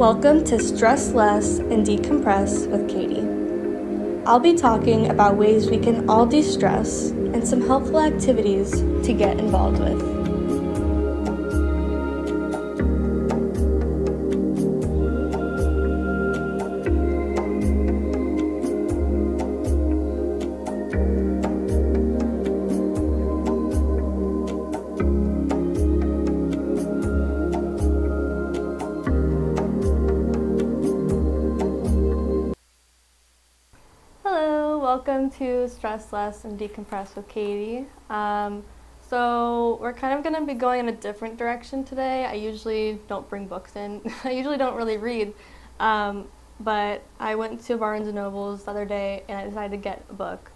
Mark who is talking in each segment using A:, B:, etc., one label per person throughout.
A: Welcome to Stress Less and Decompress with Katie. I'll be talking about ways we can all de-stress and some helpful activities to get involved with. Welcome to Stress Less and Decompress with Katie. So we're kind of going to be going in a different direction today. I usually don't bring books in. I usually don't really read. But I went to Barnes & Noble's the other day and I decided to get a book.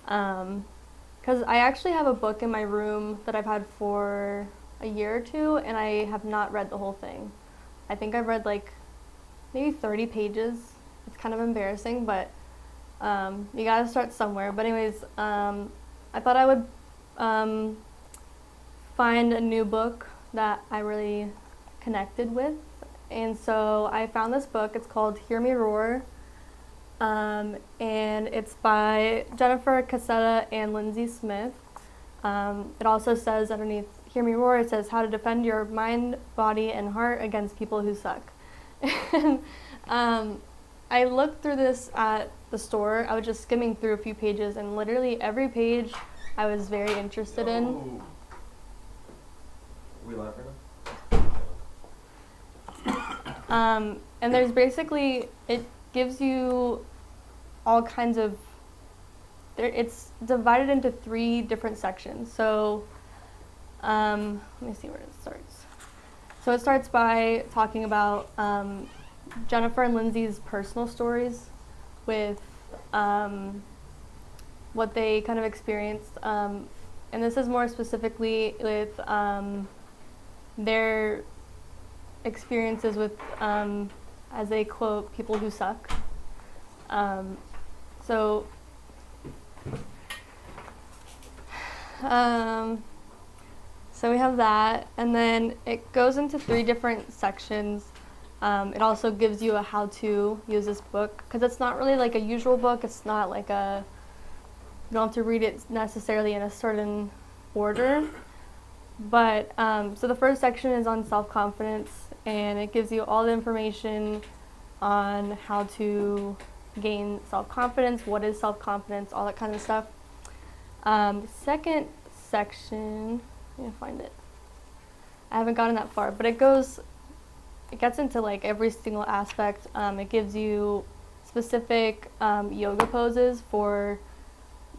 A: Because I actually have a book in my room that I've had for a year or two and I have not read the whole thing. I think I've read like maybe 30 pages. It's kind of embarrassing, but you gotta start somewhere. But anyways, I thought I would find a new book that I really connected with. And so I found this book. It's called Hear Me Roar. And it's by Jennifer Cassetta and Lindsay Smith. It also says underneath Hear Me Roar, it says how to defend your mind, body, and heart against people who suck. And I looked through this at the store. I was just skimming through a few pages, and literally every page I was very interested in.
B: We live right
A: now? And there's basically, it gives you all kinds of, it's divided into 3 different sections. So let me see where it starts. So it starts by talking about Jennifer and Lindsay's personal stories with what they kind of experienced. And this is more specifically with their experiences with, as they quote, people who suck. So we have that, and then it goes into 3 different sections. It also gives you a how to use this book, because it's not really like a usual book. It's not like you don't have to read it necessarily in a certain order. But so the first section is on self-confidence, and it gives you all the information on how to gain self-confidence, what is self-confidence, all that kind of stuff. Second section, let me find it. I haven't gotten that far, but it gets into like every single aspect. It gives you specific yoga poses for,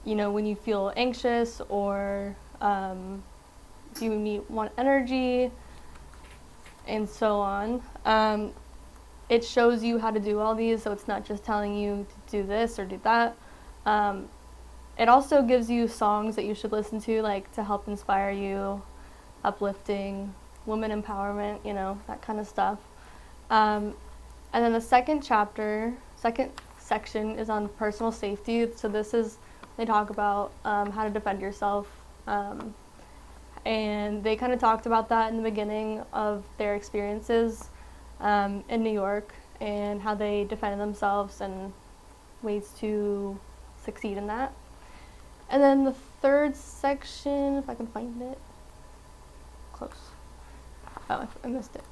A: when you feel anxious or if you want energy and so on. It shows you how to do all these, so it's not just telling you to do this or do that. It also gives you songs that you should listen to, like to help inspire you, uplifting, women empowerment, that kind of stuff. And then the second section is on personal safety. So they talk about how to defend yourself. And they kind of talked about that in the beginning of their experiences in New York and how they defended themselves and ways to succeed in that. And then the third section, if I can find it, close. Oh, I missed it.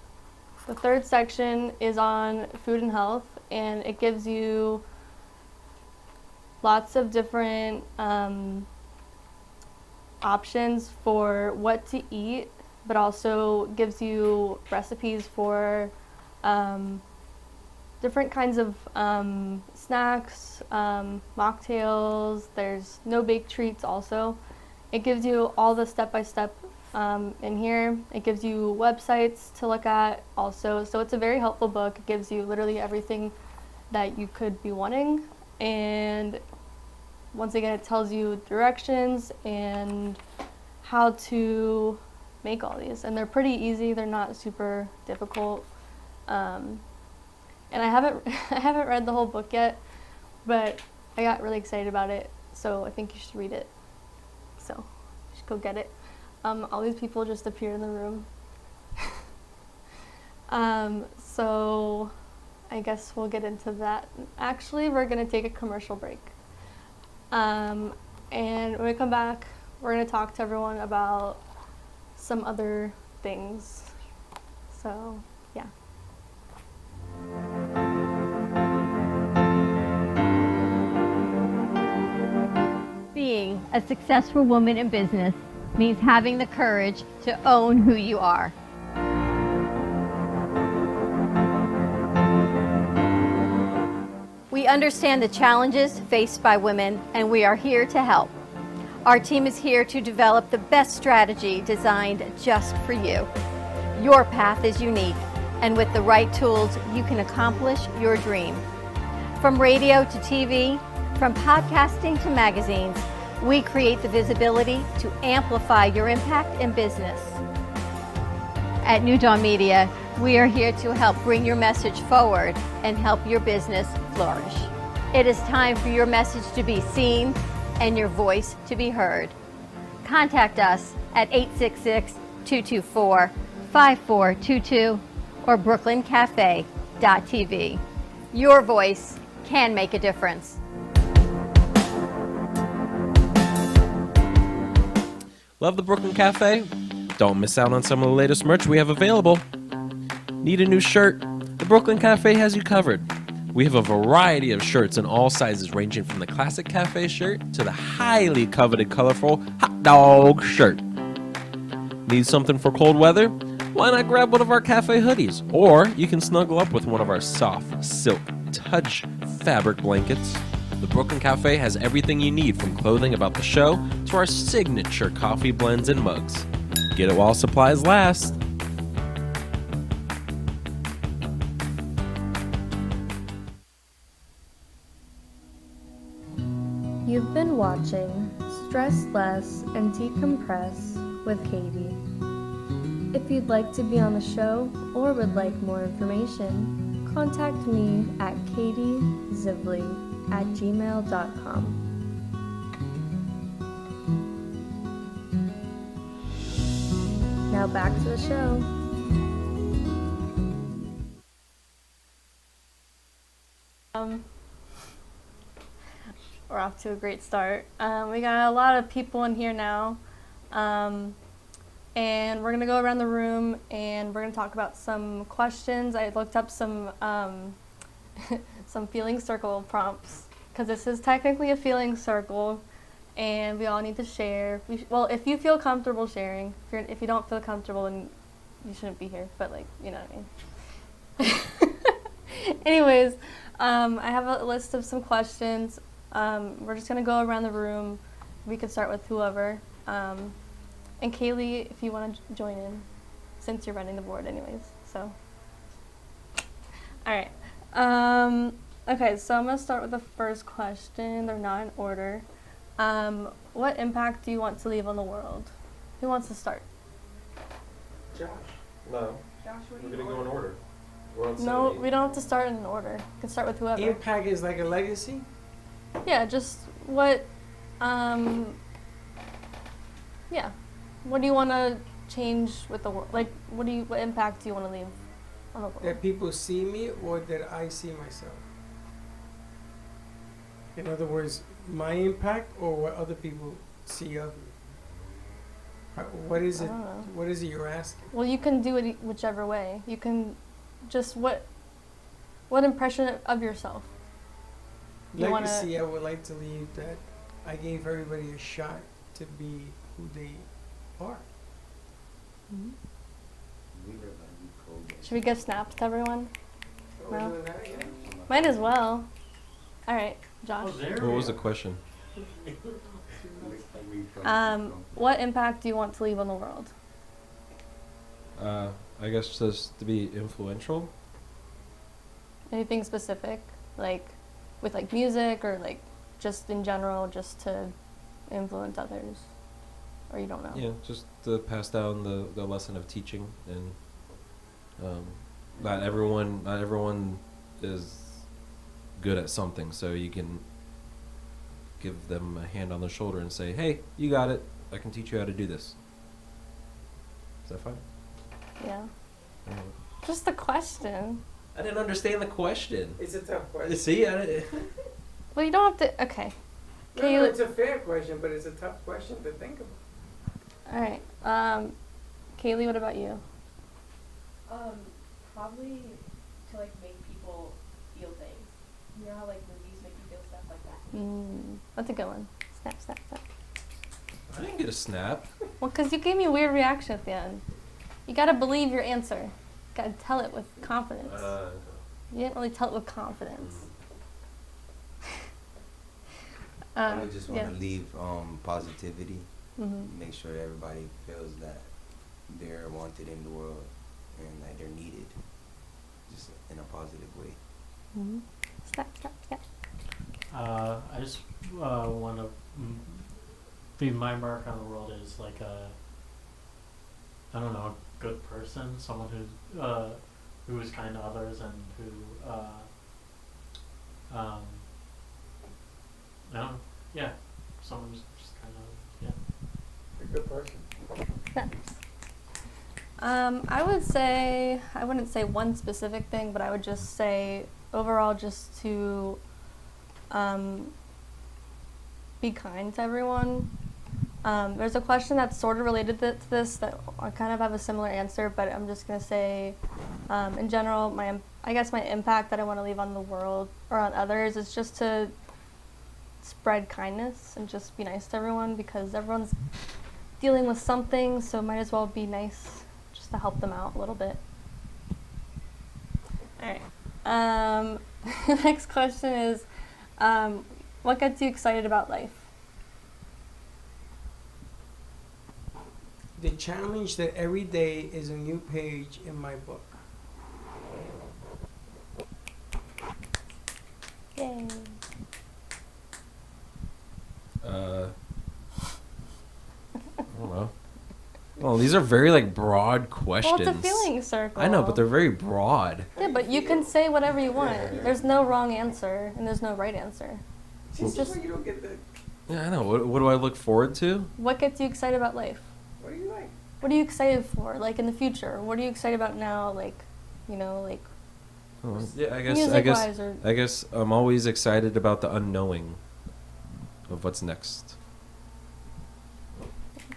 A: The third section is on food and health, and it gives you lots of different options for what to eat, but also gives you recipes for different kinds of snacks, mocktails. There's no-bake treats also. It gives you all the step-by-step in here. It gives you websites to look at also. So it's a very helpful book. It gives you literally everything that you could be wanting. And once again, it tells you directions and how to make all these. And they're pretty easy. They're not super difficult. And I haven't read the whole book yet, but I got really excited about it. So I think you should read it. So you should go get it. All these people just appeared in the room. So I guess we'll get into that. Actually, we're going to take a commercial break. And when we come back, we're going to talk to everyone about some other things. So, yeah.
B: Being a successful woman in business means having the courage to own who you are. We understand the challenges faced by women, and we are here to help. Our team is here to develop the best strategy designed just for you. Your path is unique, and with the right tools, you can accomplish your dream. From radio to TV, from podcasting to magazines, we create the visibility to amplify your impact in business. At New Dawn Media, we are here to help bring your message forward and help your business flourish. It is time for your message to be seen and your voice to be heard. Contact us at 866-224-5422 or brooklyncafe.tv. Your voice can make a difference.
C: Love the Brooklyn Cafe? Don't miss out on some of the latest merch we have available. Need a new shirt? The Brooklyn Cafe has you covered. We have a variety of shirts in all sizes, ranging from the classic cafe shirt to the highly coveted colorful hot dog shirt. Need something for cold weather? Why not grab one of our cafe hoodies? Or you can snuggle up with one of our soft silk touch fabric blankets. The Brooklyn Cafe has everything you need, from clothing about the show to our signature coffee blends and mugs. Get it while supplies last.
A: You've been watching Stress Less and Decompress with Katie. If you'd like to be on the show or would like more information, contact me at katiezivley@gmail.com. Now back to the show. We're off to a great start. We got a lot of people in here now. And we're going to go around the room and we're going to talk about some questions. I looked up some some feeling circle prompts, because this is technically a feeling circle and we all need to share. Well, if you feel comfortable sharing. If you don't feel comfortable, then you shouldn't be here, but you know what I mean. Anyways, I have a list of some questions. We're just going to go around the room. We could start with whoever. And Kaylee, if you want to join in, since you're running the board anyways. So, all right. Okay, so I'm going to start with the first question. They're not in order. What impact do you want to leave on the world? Who wants to start?
C: Josh. No.
D: Josh, what
C: We're going to go in order. We're on
A: No,
C: 70.
A: we don't have to start in order. You can start with whoever.
D: Impact is like a legacy?
A: Yeah, just what, yeah. What do you want to change with the world? Like, what impact do you want to leave on the world?
D: That people see me or that I see myself? In other words, my impact or what other people see of me? What is
A: I
D: it?
A: don't know.
D: What is it you're asking?
A: Well, you can do it whichever way. You can just what impression of yourself? You wanna-
D: Legacy, I would like to leave that I gave everybody a shot to be who they are.
A: Should we give snaps to everyone?
D: Are we
A: No.
D: doing that again?
A: Might as well. All right, Josh.
C: What was the question?
A: What impact do you want to leave on the world?
C: I guess just to be influential.
A: Anything specific, like with music or just in general, just to influence others, or you don't know?
C: Yeah, just to pass down the lesson of teaching, and not everyone is good at something, so you can give them a hand on the shoulder and say, hey, you got it, I can teach you how to do this. Is that fine?
A: Yeah.
C: Alright.
A: Just a question.
C: I didn't understand the question.
D: It's a tough question.
C: See,
A: Well, you don't have to. Okay.
D: No,
A: you-
D: it's a fair question, but it's a tough question to think about.
A: All right. Kaylee, what about you?
E: Probably to like make people feel things. You know how like movies make you feel stuff like that.
A: That's a good one. Snap, snap, snap.
C: I didn't get a snap.
A: Well, because you gave me a weird reaction at the end. You gotta believe your answer. Gotta tell it with confidence. You didn't really tell it with confidence.
F: I would just want
A: yeah.
F: to leave positivity,
A: Mhm.
F: make sure that everybody feels that they're wanted in the world and that they're needed, just in a positive way.
A: Mhm. Snap, snap, snap.
G: I just want to leave my mark on the world as like a, I don't know, a good person, someone who is kind to others and who, I don't know, yeah, someone who's just kind of, yeah.
D: A good person.
A: Snaps. I would say, I wouldn't say one specific thing, but I would just say overall just to be kind to everyone. There's a question that's sort of related to this that I kind of have a similar answer, but I'm just going to say, in general, I guess my impact that I want to leave on the world or on others is just to spread kindness and just be nice to everyone, because everyone's dealing with something, so might as well be nice just to help them out a little bit. All right. Next question is, what gets you excited about life?
D: The challenge that every day is a new page in my book.
A: Yay.
C: I don't know. Well, these are very like broad questions.
A: Well, it's a feeling circle.
C: I know, but they're very broad.
A: Yeah, but you can say whatever you want. There's no wrong answer, and there's no right answer.
D: Just
A: just-
D: you don't get the.
C: Yeah, I know. What do I look forward to?
A: What gets you excited about life?
D: What do you like?
A: What are you excited for, like, in the future? What are you excited about now, like, you know, like,
C: Oh, yeah, I guess
A: music-wise or...
C: I guess I'm always excited about the unknowing of what's next.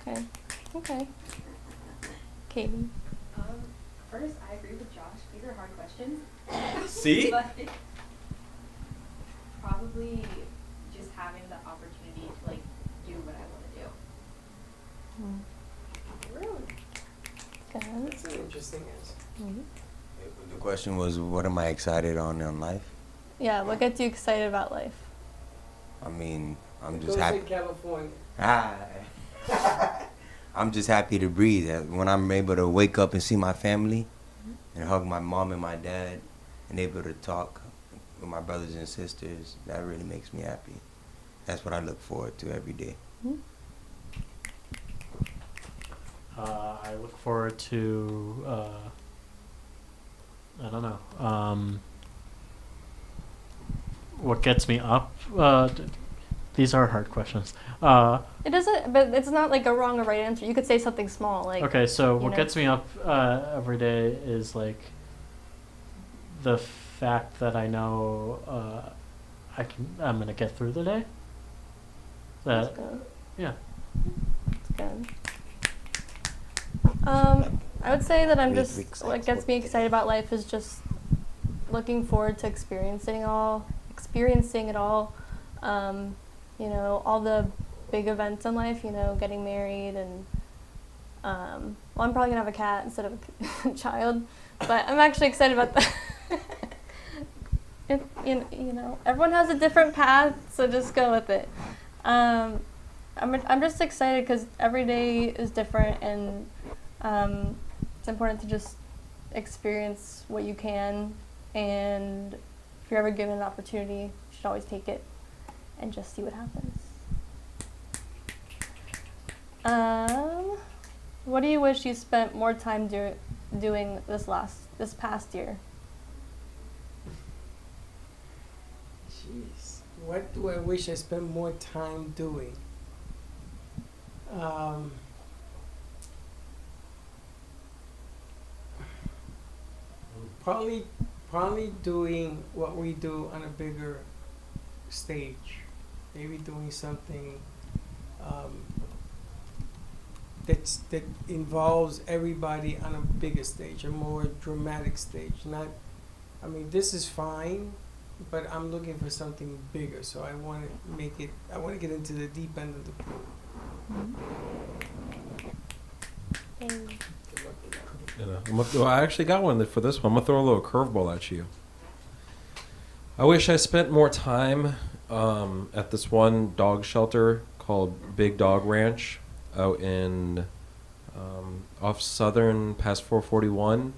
A: Okay. Okay. Katie.
E: First, I agree with Josh. These are hard questions.
C: See?
E: But probably just having the opportunity to like do what I want to do.
D: Really?
A: Good.
D: That's an interesting answer.
A: Mhm.
F: The question was, what am I excited on in life?
A: Yeah, what gets you excited about life?
F: I mean, I'm
D: Go
F: just
D: to
F: happy.
D: California.
F: I'm just happy to breathe. When I'm able to wake up and see my family and hug my mom and my dad and able to talk with my brothers and sisters, that really makes me happy. That's what I look forward to every day.
G: I look forward to, I don't know, what gets me up. These are hard questions.
A: It doesn't, but it's not like a wrong or right answer. You could say something small, like...
G: Okay, so
A: you
G: what
A: know.
G: gets me up every day is like the fact that I know I'm gonna get through the day.
A: That's
G: That
A: good.
G: yeah.
A: That's good. I would say that I'm
F: Make
A: just,
F: weeks
A: what
F: like
A: gets me
F: sport.
A: excited about life is just looking forward to experiencing it all. You know, all the big events in life, you know, getting married and, well, I'm probably gonna have a cat instead of a child, but I'm actually excited about that. You know, everyone has a different path, so just go with it. I'm just excited because every day is different, and it's important to just experience what you can, and if you're ever given an opportunity, you should always take it and just see what happens. What do you wish you spent more time doing this past year?
D: Jeez. What do I wish I spent more time doing? Probably doing what we do on a bigger stage. Maybe doing something that involves everybody on a bigger stage, a more dramatic stage. Not, I mean, this is fine, but I'm looking for something bigger. So I want to make it. I want to get into the deep end of the pool. Good luck with that.
C: Well, I actually got one for this one. I'm gonna throw a little curveball at you. I wish I spent more time at this one dog shelter called Big Dog Ranch out in off Southern past 441.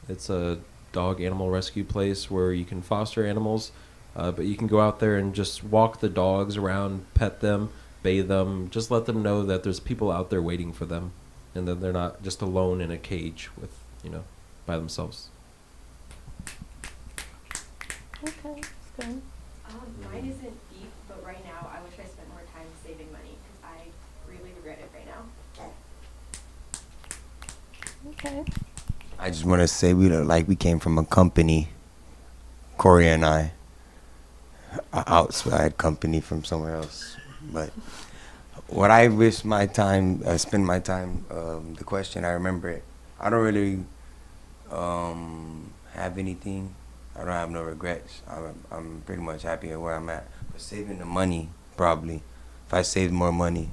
C: It's a dog animal rescue place where you can foster animals, but you can go out there and just walk the dogs around, pet them, bathe them, just let them know that there's people out there waiting for them, and that they're not just alone in a cage with, by themselves.
A: Okay, that's good.
E: Mine isn't deep, but right now I wish I spent more time saving money because I really regret it right now.
A: Okay.
F: I just want to say we look like we came from a company, Corey and I, outside company from somewhere else. But what I wish spend my time, the question, I remember it. I don't really have anything. I don't have no regrets. I'm pretty much happy at where I'm at. But saving the money, probably. If I saved more money.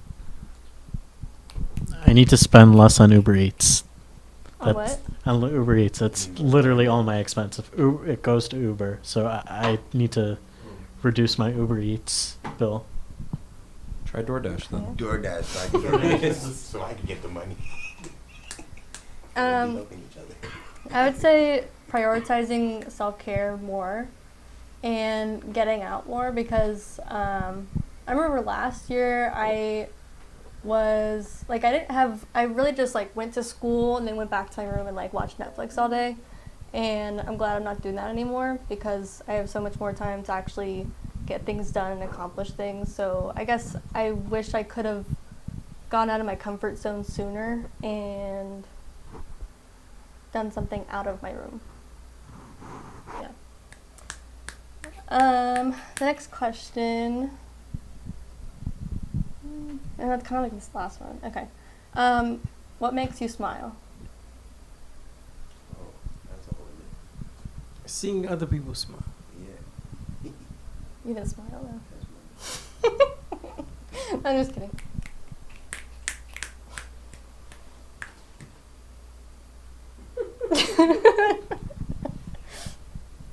G: I need to spend less on Uber Eats.
A: On what?
G: On Uber Eats. That's literally all my expense. It goes to Uber, so I need to reduce my Uber Eats bill.
C: Try DoorDash then.
F: DoorDash, so I can get the money. Helping each other.
A: I would say prioritizing self-care more and getting out more because I remember last year I really just went to school and then went back to my room and watched Netflix all day, and I'm glad I'm not doing that anymore because I have so much more time to actually get things done and accomplish things. So I guess I wish I could have gone out of my comfort zone sooner and done something out of my room. Yeah. The next question, and that's kind of like this last one. Okay. What makes you smile?
F: Oh, that's a whole list.
D: Seeing other people smile.
F: Yeah.
A: You didn't smile
F: That's
A: though. I'm just kidding.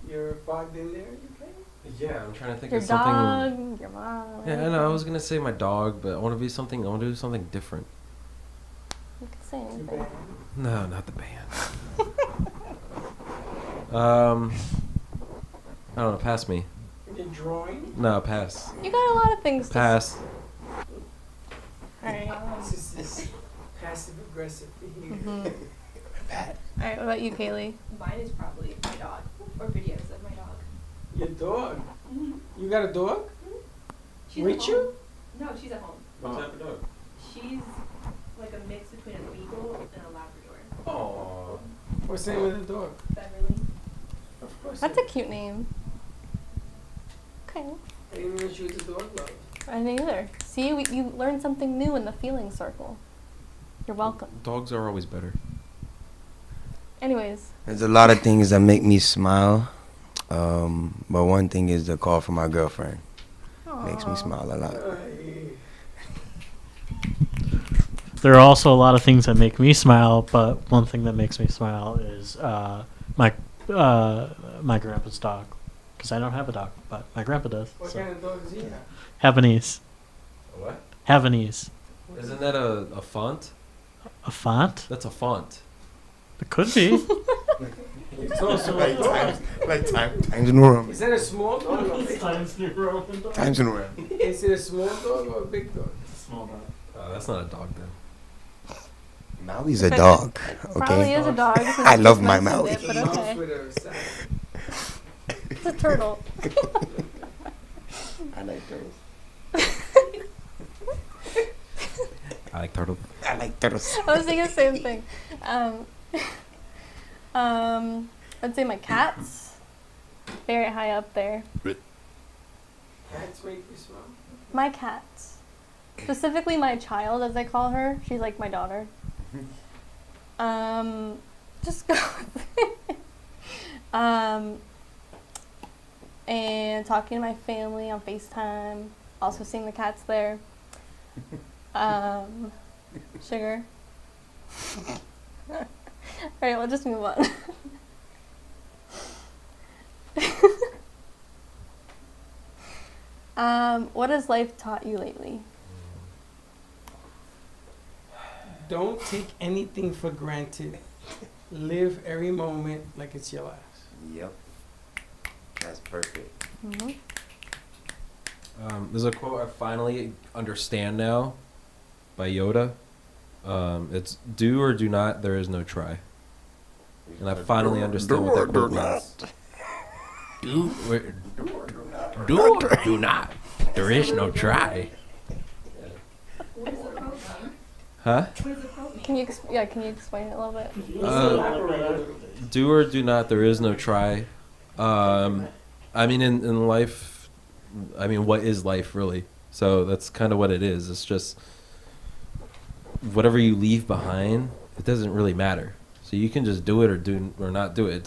D: You're fogged in there, you okay?
C: Yeah, I'm trying to think
A: Your
C: of something.
A: dog, your mom.
C: Yeah, I know. I was gonna say my dog, but I want to do something different.
A: You can say
D: Too
A: anything.
D: bad.
C: No, not the band. I don't know. Pass me.
D: You're drawing?
C: No, pass.
A: You got a lot of things
C: Pass.
A: Alright.
D: This is passive aggressive behavior.
A: Mhm. Alright, what about you, Kaylee?
E: Mine is probably my dog or videos of my dog.
D: Your dog?
E: Mm-hmm.
D: You got a dog?
E: She's
D: With
E: at home.
D: you?
E: No, she's at home.
C: What type of dog?
E: She's like a mix between a beagle and a Labrador.
C: Oh.
D: What's the name of the dog?
E: Beverly.
D: Of course.
A: That's a cute name. Okay.
D: I didn't know she was a dog lover.
A: I didn't either. See, you learned something new in the feeling circle. You're welcome.
C: Dogs are always better.
A: Anyways,
F: There's a lot of things that make me smile. But one thing is the call from my girlfriend. Makes me
A: Aw.
F: smile a lot.
G: There are also a lot of things that make me smile, but one thing that makes me smile is my grandpa's dog. Because I don't have a dog, but my grandpa does.
D: What
G: So.
D: kind of dog does he have?
G: Havanese.
C: What?
G: Havanese.
C: Isn't that a font?
G: A font?
C: That's a font.
G: It could be.
D: It's also
F: Like
D: a dog.
F: Times New Roman.
D: Is that a small dog or a big dog?
G: Times New Roman dog.
F: Times New Roman.
D: Is it a small dog or a big dog?
G: Small dog.
C: That's not a dog then.
F: Maui's a dog,
A: Probably
F: okay?
A: is a dog. since
F: I
A: you
F: love
A: just
F: my
A: mentioned
F: Maui.
A: it, but
D: Mouse
A: okay.
D: with a sack.
A: It's a turtle.
F: I like turtles.
C: I like turtle.
F: I like turtles.
A: I was thinking the same thing. I'd say my cats. Very high up there.
D: Cats make you smile.
A: My cats. Specifically my child, as I call her. She's like my daughter. Just go with it. And talking to my family on FaceTime. Also seeing the cats there. Sugar. Alright, we'll just move on. What has life taught you lately?
D: Don't take anything for granted. Live every moment like it's your last.
F: Yep. That's perfect.
A: Mm-hmm.
C: There's a quote I finally understand now by Yoda. It's do or do not, there is no try. And I finally understand what that quote means. Do or do not, there is no try.
E: What does the quote mean?
C: Huh?
E: What does the quote mean?
A: Can you explain it a little bit?
C: Do or do not, there is no try. I mean, in life, I mean, what is life really? So that's kind of what it is. It's just whatever you leave behind, it doesn't really matter. So you can just do it or not do it.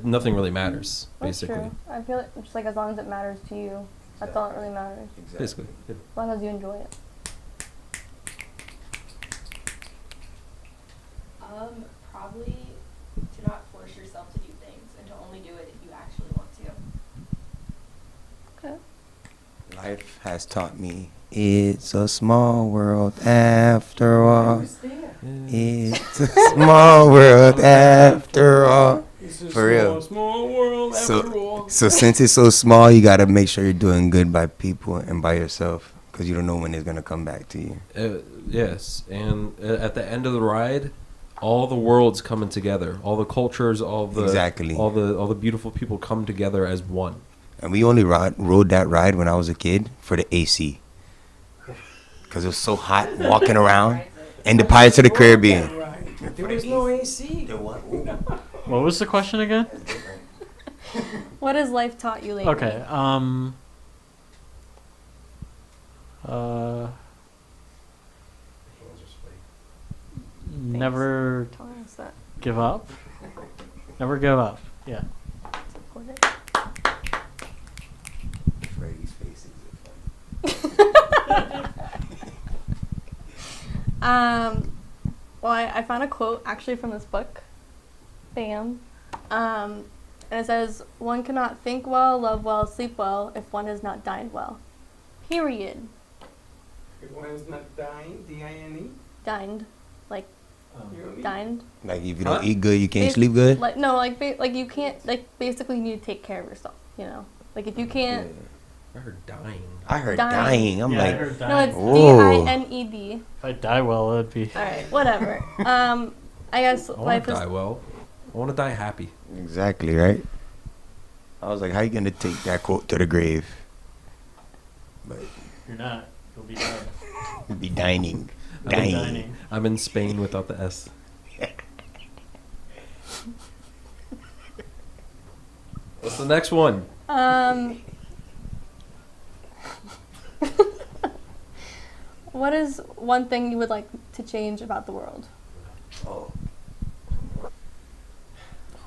C: Nothing really matters, basically.
A: That's true. I feel like just like as long as it matters to you, that's all that really matters.
C: Basically. Yeah.
A: As long as you enjoy it.
E: Probably to not force yourself to do things and to only do it if you actually want to.
A: Okay.
F: Life has taught me it's a small world after all. It's a small world after all.
D: It's a
F: For real.
D: small world after all.
F: So since it's so small, you gotta make sure you're doing good by people and by yourself, because you don't know when it's gonna come back to you.
C: Yes, and at the end of the ride, all the worlds coming together, all the cultures, all the
F: Exactly.
C: all the beautiful people come together as one.
F: And we only rode that ride when I was a kid for the AC, because it was so hot walking around. And the Pirates of the Caribbean.
D: Right. There was no AC.
G: What was the question again?
A: What has life taught you lately?
G: Okay. Never
A: Telling us that.
G: give up. Never give up. Yeah.
A: Support it.
F: Freddy's faces are funny.
A: Well, I found a quote actually from this book. Bam. And it says, "One cannot think well, love well, sleep well if one has not dined well." Period.
D: If one's not dying, D-I-N-E.
A: Dined. Like,
D: You know what I mean?
A: dined.
F: Like if you don't
C: Huh?
F: eat good, you can't
A: Bas-
F: sleep good.
A: Like, no, like, like you can't, like, basically you need to take care of yourself, you know? Like, if you can't,
C: I heard dying.
F: I heard
A: Dying.
F: dying. I'm
G: Yeah, I
F: like,
G: heard
A: no,
G: that.
A: it's
F: Whoa.
A: D-I-N-E-D.
G: If I die well, it'd be.
A: Alright, whatever. I guess
C: I want
A: life
C: to
A: is,
C: die well. I want to die happy.
F: exactly right. I was like, how you gonna take that quote to the grave? But
G: You're not. You'll be dead.
F: you'd be dining,
C: I'm
F: dying.
G: Dining.
C: I'm in Spain without the S. What's the next one?
A: what is one thing you would like to change about the world?
F: Oh,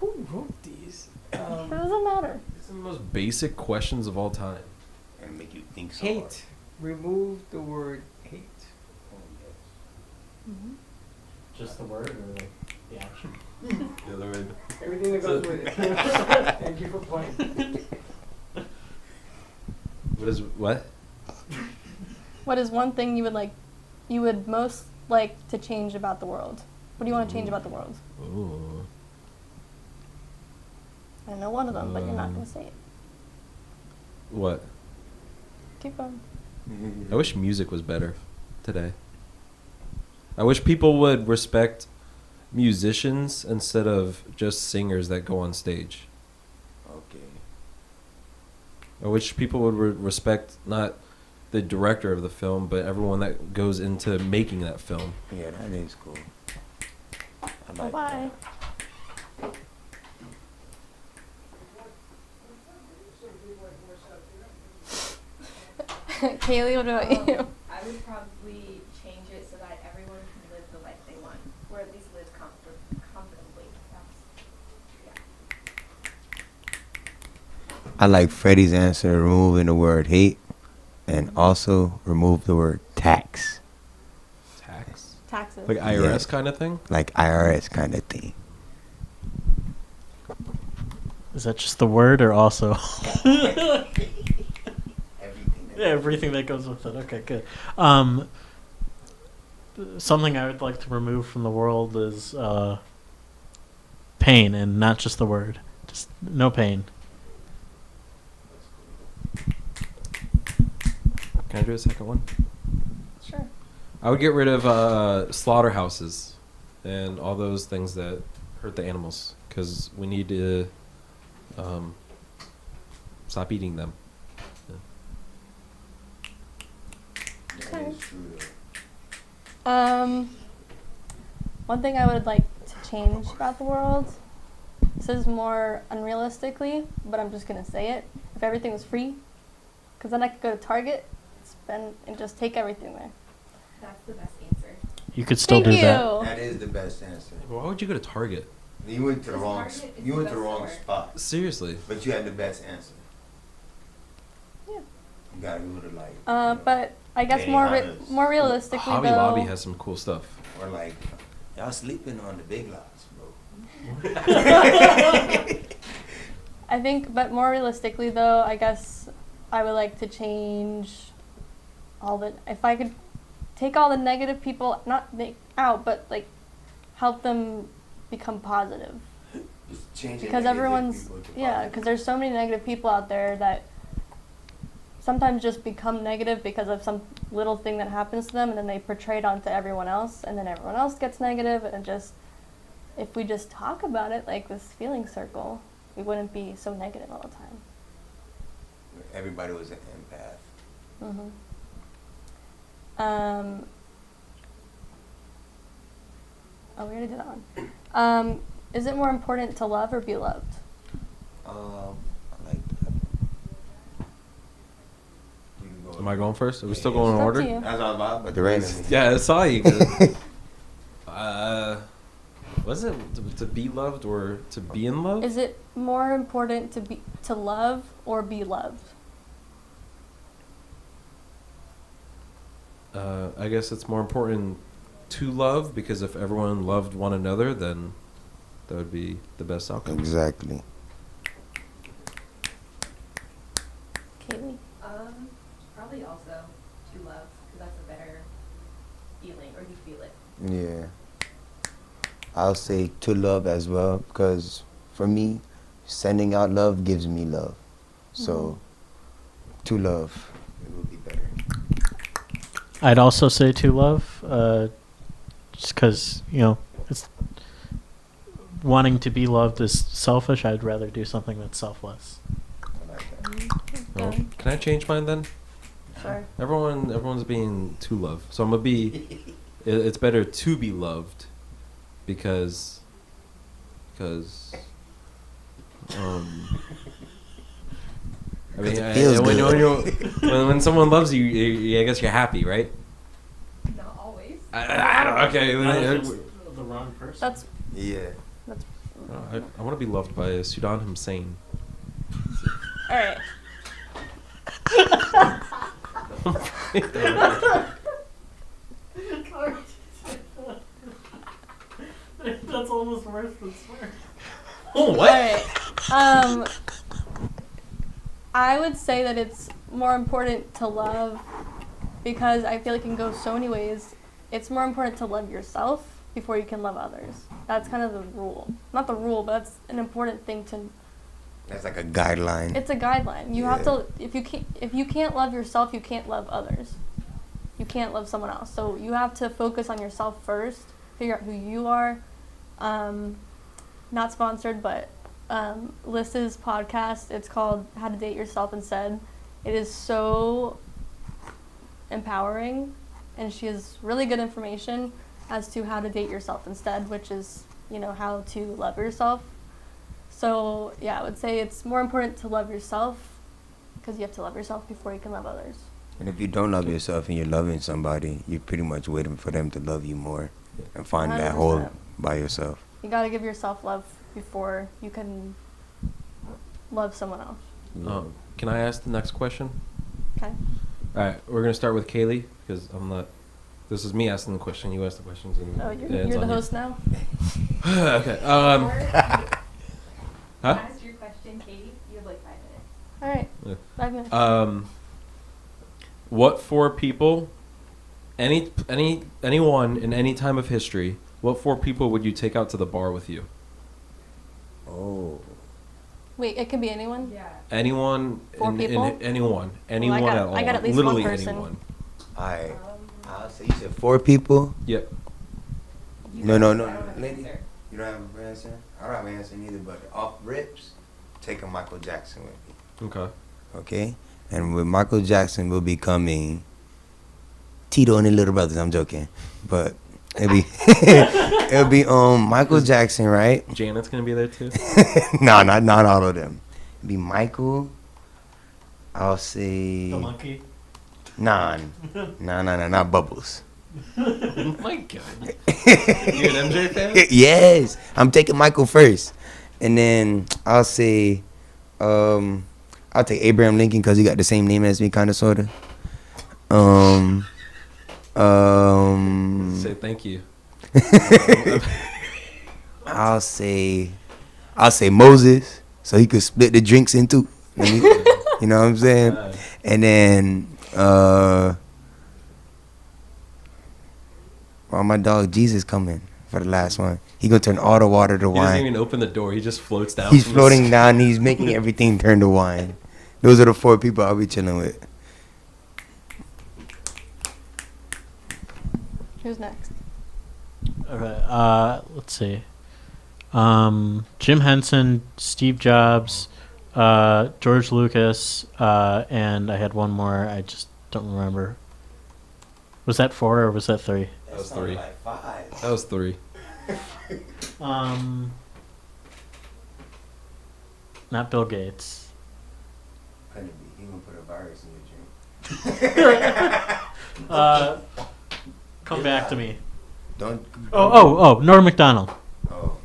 D: Who wrote these?
A: It doesn't matter.
C: These are the most basic questions of all time.
F: and make you think so. hard.
D: Hate. Remove the word hate.
G: Just the word or the action?
C: The other way.
D: Everything that goes with it. Thank you for playing.
C: What?
A: What is one thing you would most like to change about the world? What do you want to change about the world?
C: Ooh.
A: I know one of them, but you're not going to say it.
C: What?
A: Keep going.
C: I wish music was better today. I wish people would respect musicians instead of just singers that go on stage.
F: Okay.
C: I wish people would respect not the director of the film, but everyone that goes into making that film.
F: Yeah, that is cool. I like
A: Bye-bye.
F: that.
A: Kaylee, what about you?
E: I would probably change it so that everyone can live the life they want, or at least live comfortably. That's,
F: I like Freddie's answer, removing the word hate, and also remove the word tax,
C: Tax?
A: Taxes.
C: Like IRS kind of thing?
F: like IRS kind of thing.
G: Is that just the word or also
F: Everything.
G: everything that goes with it? Okay, good. Something I would like to remove from the world is pain, and not just the word. Just no pain.
C: Can I do a second one?
A: Sure.
C: I would get rid of slaughterhouses and all those things that hurt the animals, because we need to stop eating them.
A: Okay. One thing I would like to change about the world, this is more unrealistically, but I'm just gonna say it. If everything was free, because then I could go to Target, spend, and just take everything there.
E: that's the best answer.
G: You could still
A: Thank
G: do
A: you.
G: that.
F: That is the best answer.
C: Why would you go to Target?
F: You went to the
E: Because
F: wrong.
E: Target is
F: You
E: the
F: went to the
E: best
F: wrong
E: store.
F: spot,
C: Seriously.
F: but you had the best answer.
A: Yeah.
F: You gotta go to like.
A: But I guess
F: Dang,
A: more
F: honest.
A: more realistically
C: Hobby
A: though.
C: Lobby has some cool stuff.
F: Or like, y'all sleeping on the big lots, bro.
A: I think, but more realistically though, I guess I would like to change all the. If I could take all the negative people, not make out, but like help them become positive.
F: Just changing
A: Because
F: negative
A: everyone's
F: people to
A: yeah,
F: positive.
A: because there's so many negative people out there that sometimes just become negative because of some little thing that happens to them, and then they portray it onto everyone else, and then everyone else gets negative, and just if we just talk about it like this feeling circle, we wouldn't be so negative all the time.
F: Everybody was an empath.
A: Mm-hmm. Oh, we already did that one. Is it more important to love or be loved?
F: I like that. You can go.
C: Am I going first? Are we still going in
A: It's up
C: order?
A: to you.
F: That's all about, but the rest.
C: Yeah, I saw you. Was it to be loved or to be in love?
A: Is it more important to love or be loved?
C: I guess it's more important to love, because if everyone loved one another, then that would be the best outcome.
F: Exactly.
A: Kaylee?
E: Probably also to love, because that's a better feeling, or you feel it.
F: Yeah. I'll say to love as well, because for me, sending out love gives me love. So, to love, it would be better.
G: I'd also say to love, just because, it's wanting to be loved is selfish. I'd rather do something that's selfless.
F: I like that.
C: Oh,
A: Done.
C: can I change mine then?
A: Sure.
C: Everyone's being to love, so I'm gonna be. It's better to be loved, because. I mean,
F: it feels good.
C: when someone loves you, I guess you're happy, right?
E: Not always.
C: I don't. Okay.
G: The wrong person.
A: That's
F: Yeah.
C: I want to be loved by Saddam Hussein.
A: all right.
G: That's almost worse than swear.
C: Oh,
A: All right. I would say that it's more important to love, because I feel like it can go so many ways. It's more important to love yourself before you can love others. That's kind of the rule. Not the rule, but that's an important thing to.
F: That's like a guideline.
A: It's a guideline. You have
F: Yeah.
A: to. If you can't love yourself, you can't love others. You can't love someone else. So you have to focus on yourself first. Figure out who you are. Not sponsored, but Lys's podcast. It's called How to Date Yourself Instead. It is so empowering, and she has really good information as to how to date yourself instead, which is, how to love yourself. So, yeah, I would say it's more important to love yourself, because you have to love yourself before you can love others.
F: And if you don't love yourself and you're loving somebody, you're pretty much waiting for them to love you more and find that hole
A: 100%.
F: by yourself.
A: You gotta give yourself love before you can love someone else.
C: Can I ask the next question?
A: Okay.
C: All right, we're gonna start with Kaylee because I'm not. This is me asking the question. You ask the questions, and
A: Oh,
C: it
A: you're
C: ends
A: the
C: on you.
A: host now.
C: Okay. Huh?
E: Ask your question, Katie. You have like 5 minutes.
A: All right.
C: Yeah.
A: 5 minutes.
C: What four people, anyone in any time of history, what four people would you take out to the bar with you?
F: Oh.
A: Wait, it can be anyone.
E: Yeah.
C: Anyone.
A: Four people?
C: Anyone.
A: I
C: Anyone
A: got-
C: at all.
A: I got at least
C: Literally
A: one person.
C: anyone.
F: Alright. I'll say you said 4 people.
C: Yep.
F: No.
E: I don't have an
F: Lady,
E: answer.
F: you don't have an answer? I don't have an answer neither, but off rips, take a Michael Jackson with me.
C: Okay.
F: Okay? And with Michael Jackson will be coming Tito and the Little Brothers. I'm joking. But it'll be Michael Jackson, right?
C: Janet's gonna be there too.
F: No, not all of them. It'll be Michael. I'll say
G: The monkey.
F: nah, not Bubbles.
C: My God. You an MJ fan?
F: Yes, I'm taking Michael first, and then I'll say, I'll take Abraham Lincoln because he got the same name as me, kind of, sorta.
C: Say thank you.
F: I'll say Moses, so he could split the drinks in two. You know what I'm saying? And then, my dog Jesus coming for the last one. He gonna turn all the water to
C: He doesn't
F: wine.
C: even open the door. He just floats down.
F: He's
C: from the
F: floating
C: s-
F: down. He's making everything turn to wine. Those are the 4 people I'll be chilling with.
A: Who's next?
G: Okay. Let's see. Jim Henson, Steve Jobs, George Lucas, and I had one more. I just don't remember. Was that 4 or was that 3?
C: That was 3.
F: Like 5.
C: That was 3.
G: Not Bill Gates.
F: Couldn't be. He gonna put a virus in your drink.
G: Come back to me.
F: Don't.
G: Oh, Norm Macdonald.
F: Oh.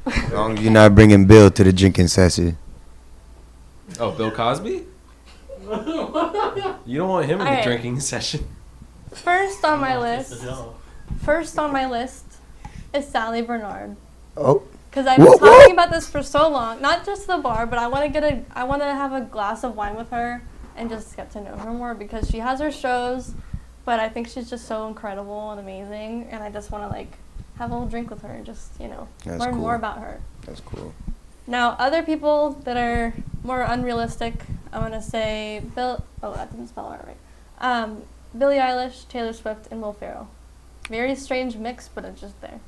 F: As long as you're not bringing Bill to the drinking session.
C: Oh, Bill Cosby? You don't want him in the
A: Alright.
C: drinking session.
A: First on my
G: Taste the
A: list.
G: jello.
A: First on my list is Sally Bernard.
F: Oh.
A: Because I've been
F: Whoa, whoa.
A: talking about this for so long. Not just the bar, but I want to have a glass of wine with her and just get to know her more because she has her shows, but I think she's just so incredible and amazing, and I just want to like have a little drink with her and just
F: That's
A: learn
F: cool.
A: more about her.
F: That's cool.
A: Now, other people that are more unrealistic, I'm gonna say Bill. Oh, that didn't spell it right. Billie Eilish, Taylor Swift, and Will Ferrell. Very strange mix, but it's just there.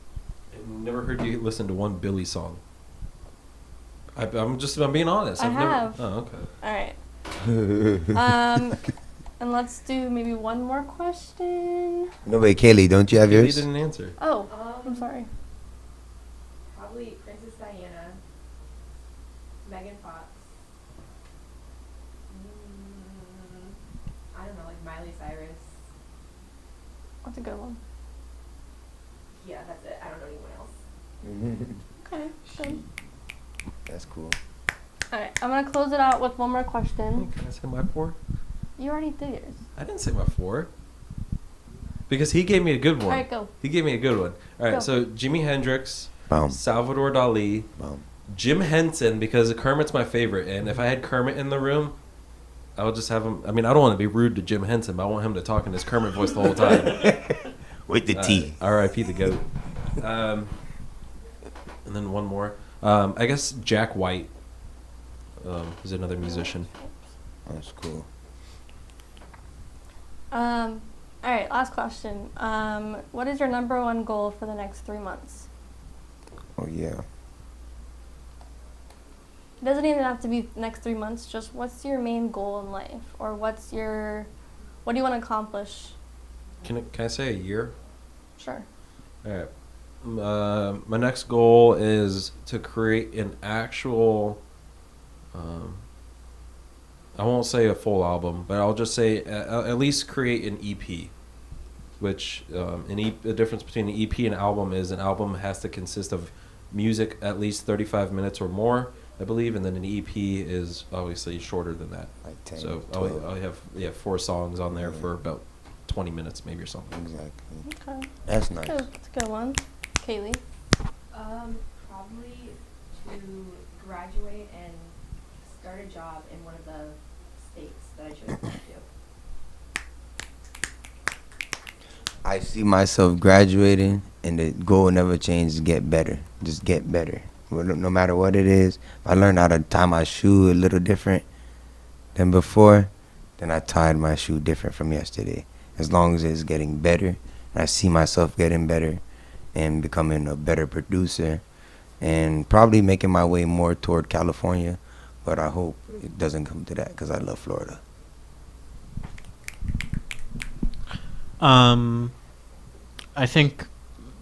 C: I've never heard you listen to one Billy song. I'm being honest.
A: I
C: I've never.
A: have.
C: Oh, okay.
A: All right. And let's do maybe one more question.
F: No, wait, Kaylee, don't you have
C: He
F: yours?
C: didn't answer.
A: Oh, I'm sorry.
E: Probably Princess Diana, Megan Fox. I don't know, like Miley Cyrus.
A: That's a good one.
E: Yeah, that's it. I don't know anyone else.
A: Okay, good.
F: That's cool.
A: All right, I'm gonna close it out with one more question.
C: Can I say my 4?
A: You already did yours.
C: I didn't say my 4. Because he gave me a good one.
A: All right, go.
C: He gave me a good one. All right,
A: Go.
C: so Jimi Hendrix,
F: Boom.
C: Salvador Dali,
F: Boom.
C: Jim Henson, because Kermit's my favorite, and if I had Kermit in the room, I would just have him. I mean, I don't want to be rude to Jim Henson, but I want him to talk in his Kermit voice the whole time.
F: With the T.
C: R.I.P. the goat. And then one more. I guess Jack White is another musician.
F: That's cool.
A: All right, last question. What is your number one goal for the next 3 months?
F: Oh, yeah.
A: It doesn't even have to be next 3 months. Just what's your main goal in life, or what do you want to accomplish?
C: Can I say a year?
A: Sure.
C: All right. My next goal is to create an actual I won't say a full album, but I'll just say at least create an EP. Which the difference between an EP and album is an album has to consist of music at least 35 minutes or more, I believe, and then an EP is obviously shorter than that.
F: Like 10,
C: So
F: 12.
C: I have 4 songs on there for about 20 minutes maybe or something.
F: Exactly.
A: Okay.
F: That's nice.
A: That's a good one. Kaylee.
E: Probably to graduate and start a job in one of the states that I chose to do.
F: I see myself graduating, and the goal never changes. Get better. Just get better. No matter what it is. If I learned how to tie my shoe a little different than before, then I tied my shoe different from yesterday. As long as it's getting better, and I see myself getting better and becoming a better producer, and probably making my way more toward California. But I hope it doesn't come to that because I love Florida.
G: I think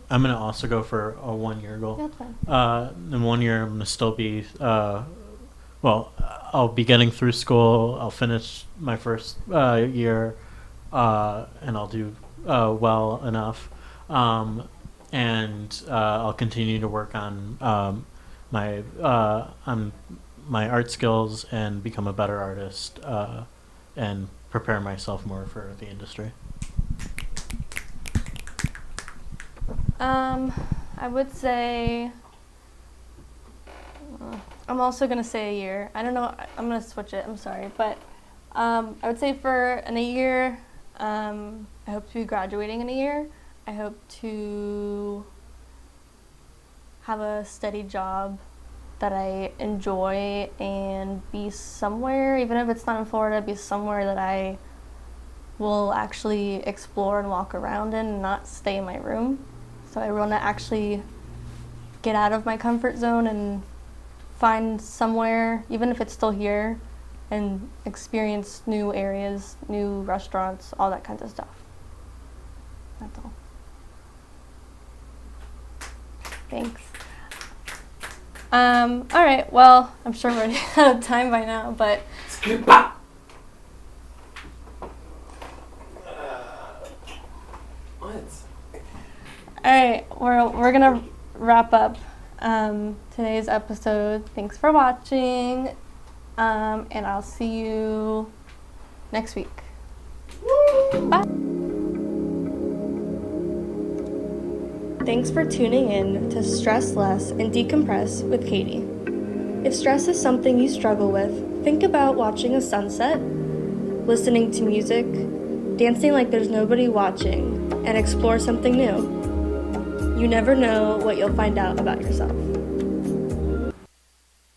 G: I'm gonna also go for a 1-year goal.
A: Yeah, that's fine.
G: In 1 year, I'm gonna still be. Well, I'll be getting through school. I'll finish my first year, and I'll do well enough. And I'll continue to work on my art skills and become a better artist, and prepare myself more for the industry.
A: I would say I'm also gonna say a year. I don't know. I'm gonna switch it. I'm sorry, but I would say in a year, I hope to be graduating in a year. I hope to have a steady job that I enjoy and be somewhere, even if it's not in Florida, be somewhere that I will actually explore and walk around in and not stay in my room. So I want to actually get out of my comfort zone and find somewhere, even if it's still here, and experience new areas, new restaurants, all that kind of stuff. That's all. Thanks. All right, well, I'm sure we're out of time by now, but all right, we're gonna wrap up today's episode. Thanks for watching, and I'll see you next week. Bye. Thanks for tuning in to Stress Less and Decompress with Katie. If stress is something you struggle with, think about watching a sunset, listening to music, dancing like there's nobody watching, and explore something new. You never know what you'll find out about yourself.